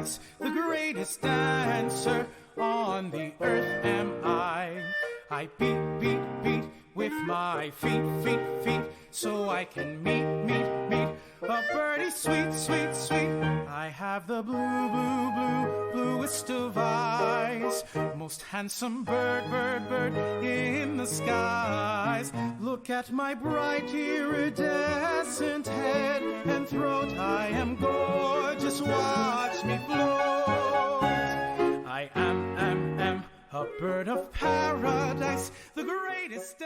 paradise, the greatest dancer on the earth am I. I beat, beat, beat with my feet, feet, feet, so I can meet, meet, meet a birdie sweet, sweet, sweet. I have the blue, blue, blue, bluest of eyes, most handsome bird, bird, bird in the skies. Look at my bright iridescent head and throat, I am gorgeous, watch me float. I am a bird of paradise, the greatest